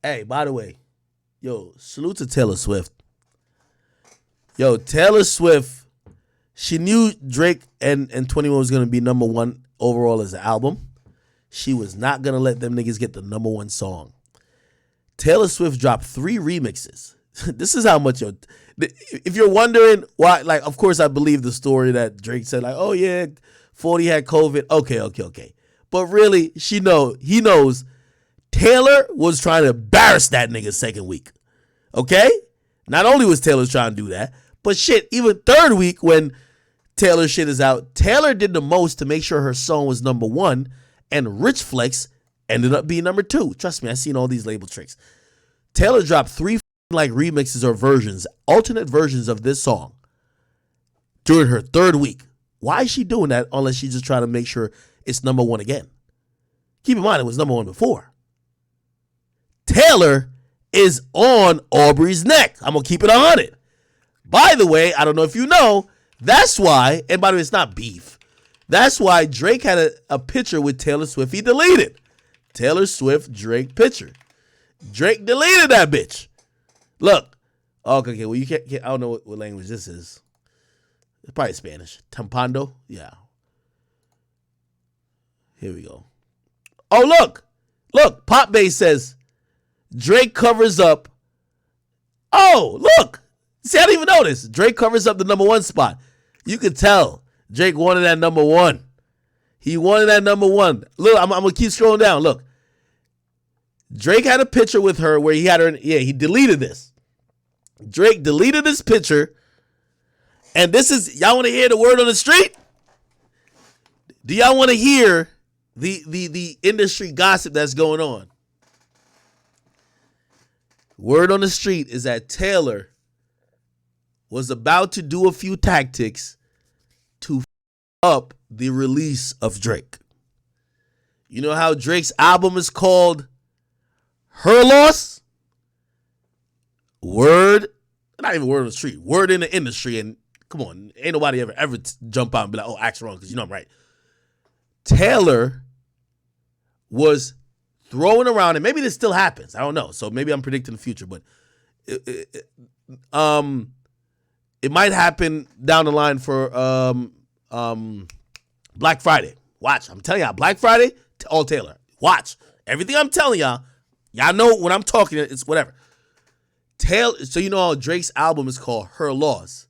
Hey, by the way, yo, salute to Taylor Swift. Yo, Taylor Swift, she knew Drake and 21 was going to be number one overall as an album. She was not going to let them niggas get the number one song. Taylor Swift dropped 3 remixes. This is how much, yo. If you're wondering why, like, of course I believe the story that Drake said, like, oh yeah, 40 had COVID. Okay. But really, he knows Taylor was trying to embarrass that nigga second week. Okay? Not only was Taylor trying to do that, but shit, even third week when Taylor shit is out, Taylor did the most to make sure her song was number one, and Rich Flex ended up being number 2. Trust me, I've seen all these label tricks. Taylor dropped 3 like remixes or versions, alternate versions of this song during her third week. Why is she doing that unless she's just trying to make sure it's number one again? Keep in mind, it was number one before. Taylor is on Aubrey's neck. I'm going to keep it 100. By the way, I don't know if you know, that's why, and by the way, it's not beef. That's why Drake had a picture with Taylor Swift he deleted. Taylor Swift, Drake picture. Drake deleted that bitch. Look. Okay, well, you can't I don't know what language this is. It's probably Spanish. Tampando? Yeah. Here we go. Oh, look. Pop Bass says, Drake covers up. Oh, look. See, I didn't even notice. Drake covers up the number one spot. You could tell Drake wanted that number one. He wanted that number one. Look, I'm going to keep scrolling down. Look. Drake had a picture with her where he had her. He deleted this. Drake deleted this picture. And this is, y'all want to hear the word on the street? Do y'all want to hear the industry gossip that's going on? Word on the street is that Taylor was about to do a few tactics to up the release of Drake. You know how Drake's album is called Her Loss? Word, not even word on the street, word in the industry, and come on, ain't nobody ever jump out and be like, oh, Axe wrong, because you know I'm right. Taylor was throwing around, and maybe this still happens. I don't know. So maybe I'm predicting the future, but it might happen down the line for Black Friday. Watch. I'm telling y'all, Black Friday, all Taylor. Watch. Everything I'm telling y'all know when I'm talking, it's whatever. Taylor, so you know how Drake's album is called Her Loss.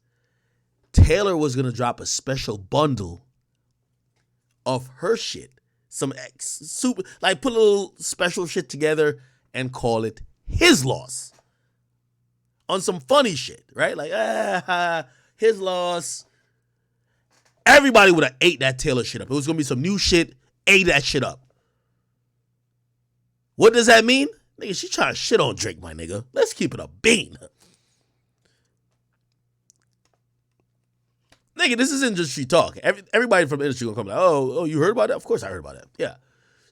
Taylor was going to drop a special bundle of her shit. Some super, like put a little special shit together and call it His Loss. On some funny shit, right? Like, His Loss. Everybody would have ate that Taylor shit up. It was going to be some new shit, ate that shit up. What does that mean? Nigga, she trying to shit on Drake, my nigga. Let's keep it a bean. Nigga, this is industry talk. Everybody from the industry gonna come like, oh, you heard about that? Of course I heard about that. Yeah.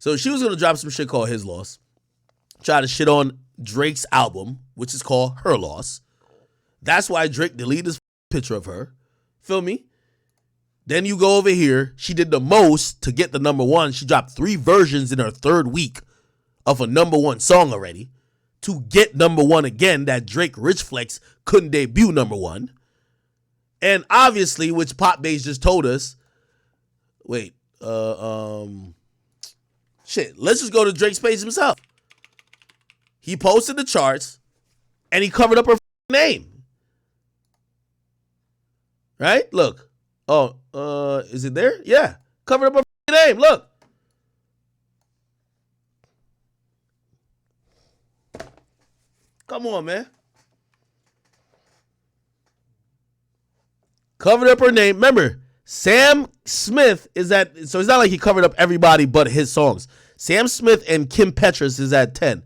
So she was gonna drop some shit called His Loss. Try to shit on Drake's album, which is called Her Loss. That's why Drake deleted his picture of her. Feel me? Then you go over here. She did the most to get the number one. She dropped 3 versions in her third week of a number one song already to get number one again that Drake Rich Flex couldn't debut number one. And obviously, which Pop Bass just told us, shit, let's just go to Drake's page himself. He posted the charts and he covered up her name. Right? Look. Oh, is it there? Yeah. Covered up her name. Look. Come on, man. Covered up her name. Remember, Sam Smith is at, so it's not like he covered up everybody but his songs. Sam Smith and Kim Petras is at 10.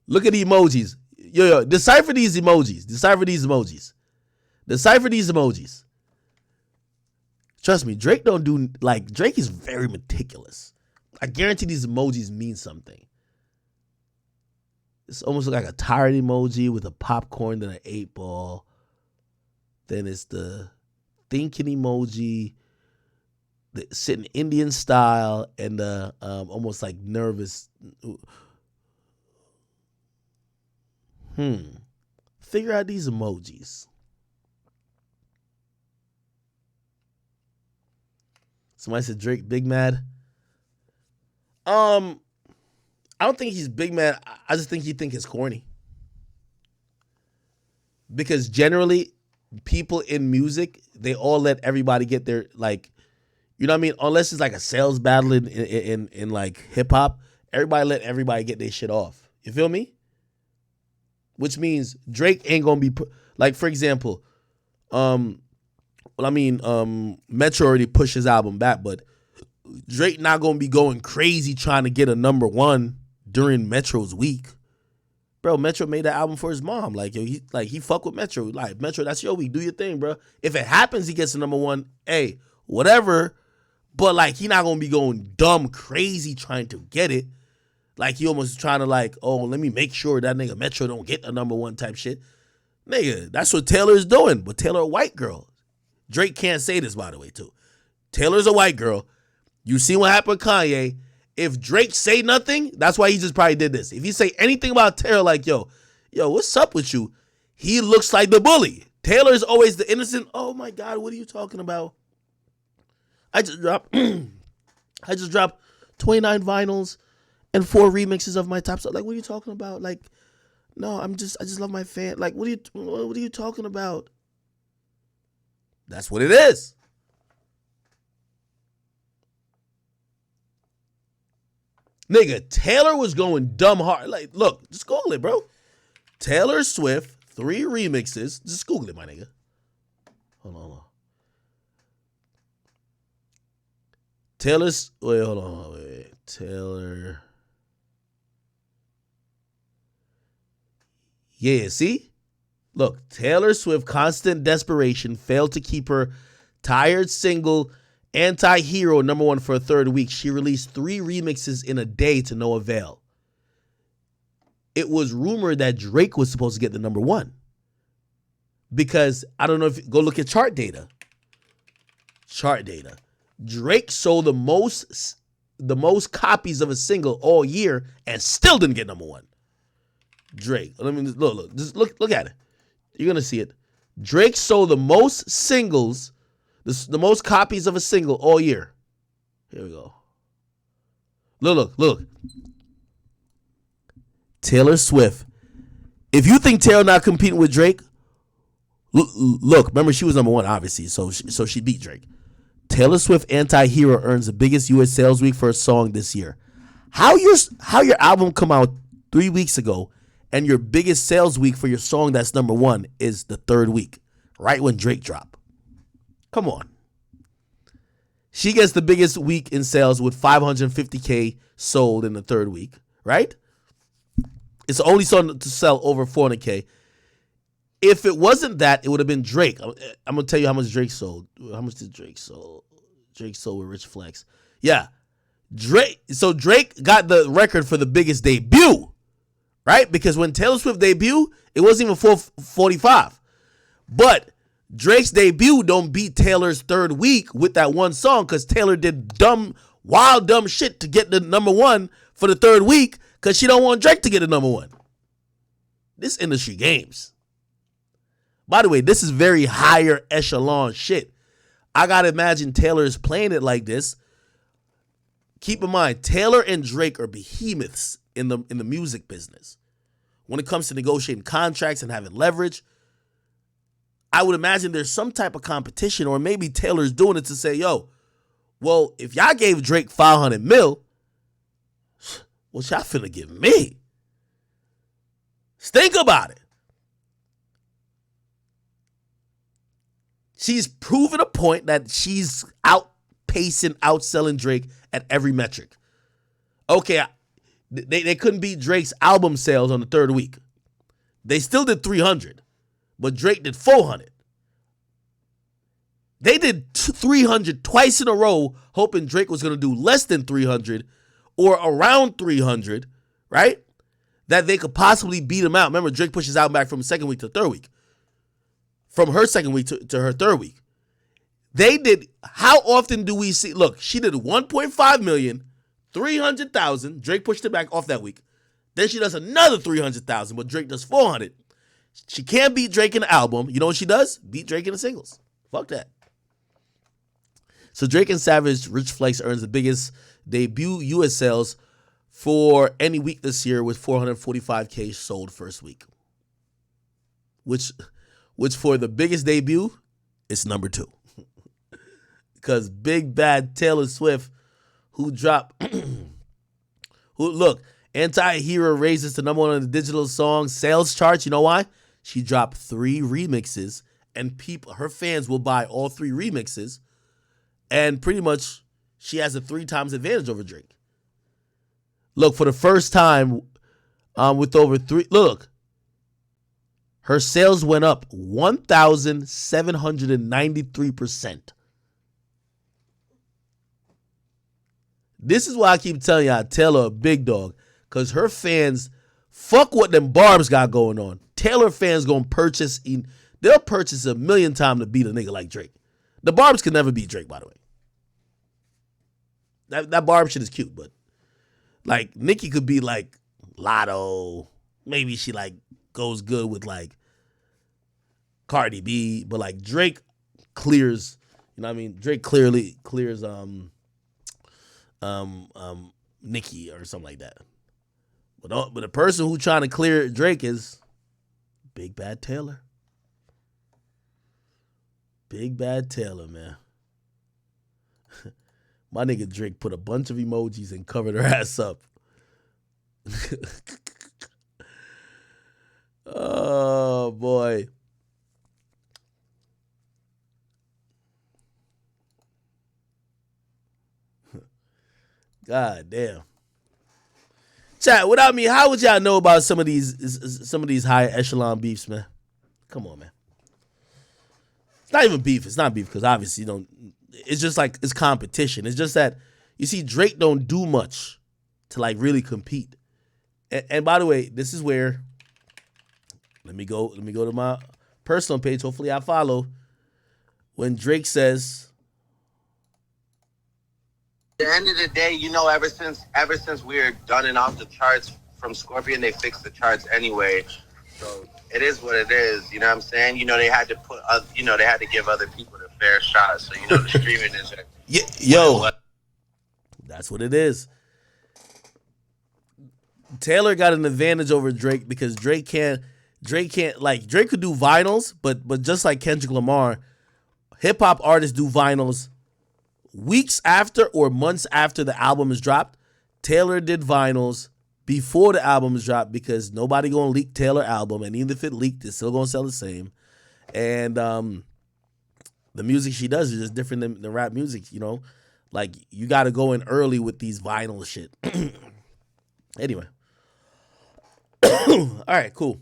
Look at the emojis. Yo, decipher these emojis. Decipher these emojis. Trust me, Drake don't do, like, Drake is very meticulous. I guarantee these emojis mean something. It's almost like a tired emoji with a popcorn and an 8-ball. Then it's the thinking emoji, the sitting Indian style, and the almost like nervous. Figure out these emojis. Somebody said Drake big mad. I don't think he's big mad. I just think he think it's corny. Because generally, people in music, they all let everybody get their, like, you know what I mean? Unless it's like a sales battle in like hip hop, everybody let everybody get their shit off. You feel me? Which means Drake ain't gonna be like, for example, Metro already pushed his album back, but Drake not gonna be going crazy trying to get a number one during Metro's week. Bro, Metro made that album for his mom. Like, yo, he fuck with Metro. Like, Metro, that's your week. Do your thing, bro. If it happens, he gets the number one. Hey, whatever. But like, he not gonna be going dumb crazy trying to get it. Like, he almost trying to like, oh, let me make sure that nigga Metro don't get the number one type shit. Nigga, that's what Taylor's doing. But Taylor a white girl. Drake can't say this, by the way, too. Taylor's a white girl. You see what happened with Kanye. If Drake say nothing, that's why he just probably did this. If he say anything about Taylor, like, yo, what's up with you? He looks like the bully. Taylor's always the innocent. Oh my God, what are you talking about? I just dropped 29 vinyls and 4 remixes of my top stuff. Like, what are you talking about? Like, no, I just love my fan. Like, what are you talking about? That's what it is. Nigga, Taylor was going dumb hard. Like, look, just Google it, bro. Taylor Swift, 3 remixes. Just Google it, my nigga. Hold on. Taylor. Yeah, see? Look, Taylor Swift, Constant Desperation, failed to keep her tired single Anti-Hero number one for a third week. She released 3 remixes in a day to no avail. It was rumored that Drake was supposed to get the number one. Because, I don't know if, go look at chart data. Drake sold the most copies of a single all year and still didn't get number one. Drake, let me look. Just look at it. You're gonna see it. Drake sold the most singles, the most copies of a single all year. Here we go. Look. Taylor Swift. If you think Taylor not competing with Drake, look. Remember, she was number one, obviously, so she beat Drake. Taylor Swift Anti-Hero earns the biggest U.S. sales week for a song this year. How your album come out 3 weeks ago and your biggest sales week for your song that's number one is the third week, right when Drake dropped? Come on. She gets the biggest week in sales with 550K sold in the third week, right? It's the only song to sell over 400K. If it wasn't that, it would have been Drake. I'm going to tell you how much Drake sold. How much did Drake sold? Drake sold with Rich Flex. Yeah. Drake got the record for the biggest debut, right? Because when Taylor Swift debuted, it wasn't even 445. But Drake's debut don't beat Taylor's third week with that one song because Taylor did wild dumb shit to get the number one for the third week because she don't want Drake to get the number one. This industry games. By the way, this is very higher echelon shit. I gotta imagine Taylor is playing it like this. Keep in mind, Taylor and Drake are behemoths in the music business. When it comes to negotiating contracts and having leverage, I would imagine there's some type of competition, or maybe Taylor's doing it to say, yo, well, if y'all gave Drake 500 mil, what y'all finna give me? Think about it. She's proven a point that she's outpacing, outselling Drake at every metric. Okay, they couldn't beat Drake's album sales on the third week. They still did 300, but Drake did 400. They did 300 twice in a row, hoping Drake was going to do less than 300 or around 300, right? That they could possibly beat him out. Remember, Drake pushed his album back from second week to third week. From her second week to her third week. They did, how often do we see, look, she did 1.5 million, 300,000, Drake pushed it back off that week, Then she does another 300,000, but Drake does 400. She can't beat Drake in the album. You know what she does? Beat Drake in the singles. Fuck that. So Drake and Savage Rich Flex earns the biggest debut U.S. sales for any week this year with 445K sold first week. Which for the biggest debut, it's number 2. Because Big Bad Taylor Swift, who dropped, Anti-Hero raises to number 1 on the digital song sales charts. You know why? She dropped 3 remixes, and her fans will buy all 3 remixes, and pretty much she has a 3 times advantage over Drake. Look, for the first time, with over 3, her sales went up 1,793%. This is why I keep telling y'all, Taylor a big dog, because her fans, fuck what them Barbs got going on. Taylor fans gonna purchase, they'll purchase 1,000,000 times to beat a nigga like Drake. The Barbs can never beat Drake, by the way. That Barb shit is cute, but like Nicki could be like Lotto. Maybe she like goes good with like Cardi B, but like Drake clears, you know what I mean? Drake clearly clears Nicki or something like that. But the person who trying to clear Drake is Big Bad Taylor. Big Bad Taylor, man. My nigga Drake put a bunch of emojis and covered her ass up. Oh, boy. God damn. Chat, without me, how would y'all know about some of these high echelon beefs, man? Come on, man. It's not even beef. It's not beef because obviously you don't. It's just like it's competition. It's just that you see Drake don't do much to like really compete. And by the way, this is where let me go to my personal page. Hopefully I follow when Drake says, at the end of the day, you know, ever since we were done and off the charts from Scorpion, they fixed the charts anyway. So it is what it is. You know what I'm saying? You know, they had to they had to give other people the fair shot. So, you know, the streaming is that's what it is. Taylor got an advantage over Drake because Drake could do vinyls, but just like Kendrick Lamar, hip hop artists do vinyls weeks after or months after the album is dropped. Taylor did vinyls before the album is dropped because nobody gonna leak Taylor album, and even if it leaked, it's still gonna sell the same. And the music she does is just different than rap music, you know. Like you got to go in early with these vinyl shit. Anyway, all right, cool.